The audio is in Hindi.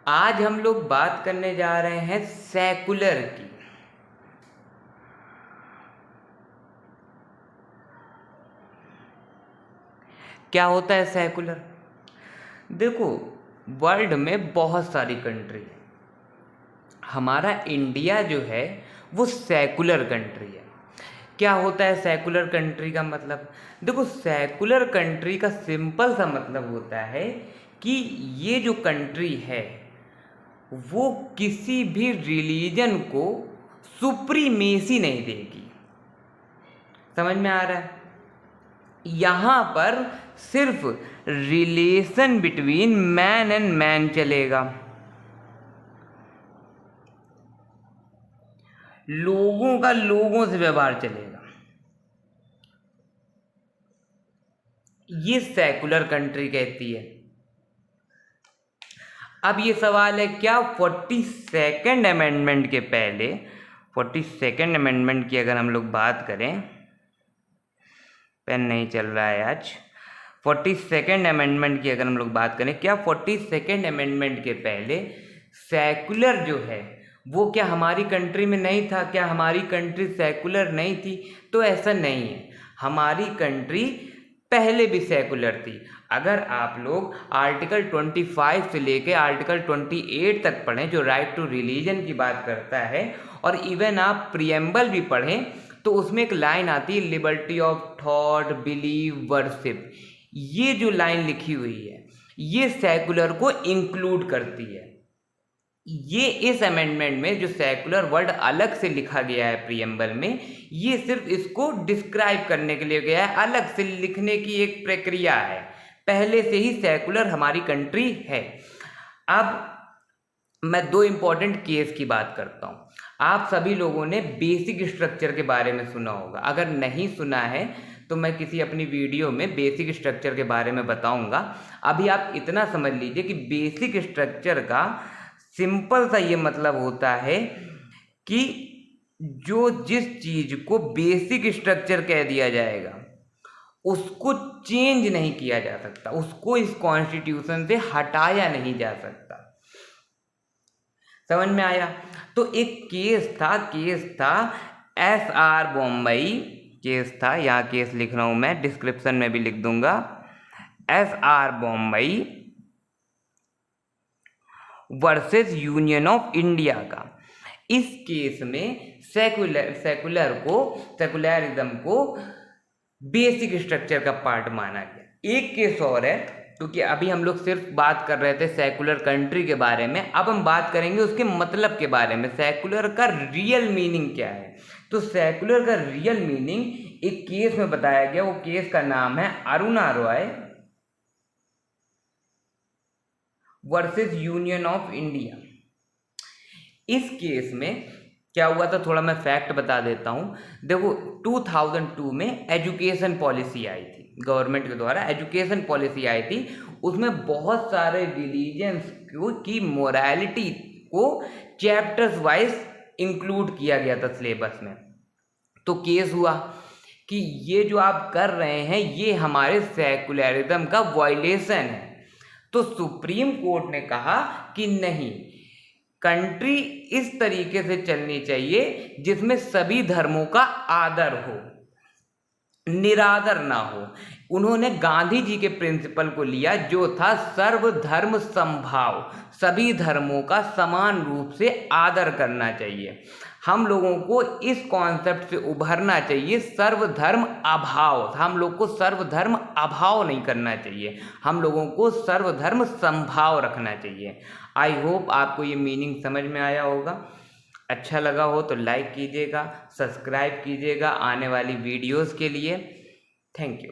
आज हम लोग बात करने जा रहे हैं सेकुलर की। क्या होता है सेकुलर? देखो, वर्ल्ड में बहुत सारी कंट्री है। हमारा इंडिया जो है वो सेकुलर कंट्री है। क्या होता है सेकुलर कंट्री का मतलब? देखो, सेकुलर कंट्री का सिंपल सा मतलब होता है कि ये जो कंट्री है वो किसी भी रिलीजन को सुप्रीमेसी नहीं देगी। समझ में आ रहा है? यहाँ पर सिर्फ relation between man and man चलेगा। लोगों का लोगों से व्यवहार चलेगा। ये सेकुलर कंट्री कहती है। अब ये सवाल है, क्या 42nd अमेंडमेंट के पहले, 42nd अमेंडमेंट की अगर हम लोग बात करें, पेन नहीं चल रहा है आज, 42nd अमेंडमेंट की अगर हम लोग बात करें, क्या 42nd अमेंडमेंट के पहले सेकुलर जो है वो क्या हमारी कंट्री में नहीं था? क्या हमारी कंट्री सेकुलर नहीं थी? तो ऐसा नहीं है, हमारी कंट्री पहले भी सेकुलर थी। अगर आप लोग आर्टिकल 25 से लेके आर्टिकल 28 तक पढ़ें जो राइट टू रिलीजन की बात करता है, और इवन आप प्रियम्बल भी पढ़ें, तो उसमें एक लाइन आती है, liberty of thought, believe, worship. ये जो लाइन लिखी हुई है ये सेकुलर को इंक्लूड करती है। ये इस अमेंडमेंट में जो सेकुलर वर्ड अलग से लिखा गया है प्रियम्बल में, ये सिर्फ इसको डिस्क्राइब करने के लिए गया है, अलग से लिखने की एक प्रक्रिया है। पहले से ही सेकुलर हमारी कंट्री है। अब मैं दो इंपॉर्टेंट केस की बात करता हूँ। आप सभी लोगों ने बेसिक स्ट्रक्चर के बारे में सुना होगा। अगर नहीं सुना है तो मैं किसी अपनी वीडियो में बेसिक स्ट्रक्चर के बारे में बताऊंगा। अभी आप इतना समझ लीजिए कि बेसिक स्ट्रक्चर का सिंपल सा ये मतलब होता है कि जो जिस चीज को बेसिक स्ट्रक्चर कह दिया जाएगा उसको चेंज नहीं किया जा सकता, उसको इस कॉन्स्टिट्यूशन से हटाया नहीं जा सकता। समझ में आया? तो एक केस था SR बॉम्बई केस था। यहाँ केस लिख रहा हूं मैं, डिस्क्रिप्शन में भी लिख दूंगा। SR Bommai versus union of India का। इस केस में सेकुलरिज्म को बेसिक स्ट्रक्चर का पार्ट माना गया। एक केस और है, क्योंकि अभी हम लोग सिर्फ बात कर रहे थे सेकुलर कंट्री के बारे में, अब हम बात करेंगे उसके मतलब के बारे में, सेकुलर का रियल मीनिंग क्या है। तो सेकुलर का रियल मीनिंग एक केस में बताया गया। वो केस का नाम है Aruna Roy versus union of India. इस केस में क्या हुआ था, थोड़ा मैं फैक्ट बता देता हूं। देखो, 2002 में एजुकेशन पॉलिसी आई थी, गवर्नमेंट के द्वारा एजुकेशन पॉलिसी आई थी। उसमें बहुत सारे रिलीजन्स की मोरालिटी को चैप्टर्स वाइज इंक्लूड किया गया था सिलेबस में। तो केस हुआ कि ये जो आप कर रहे हैं ये हमारे सेकुलरिज्म का वायलेशन है। तो सुप्रीम कोर्ट ने कहा कि नहीं, कंट्री इस तरीके से चलनी चाहिए जिसमें सभी धर्मों का आदर हो, निरादर ना हो। उन्होंने गांधी जी के प्रिंसिपल को लिया जो था सर्वधर्म समभाव, सभी धर्मों का समान रूप से आदर करना चाहिए। हम लोगों को इस कॉन्सेप्ट से उभरना चाहिए, सर्वधर्म अभाव। हम लोग को सर्वधर्म अभाव नहीं करना चाहिए, हम लोगों को सर्वधर्म समभाव रखना चाहिए। आई होप आपको ये मीनिंग समझ में आया होगा। अच्छा लगा हो तो लाइक कीजिएगा, सब्सक्राइब कीजिएगा आने वाली वीडियोस के लिए। Thank you.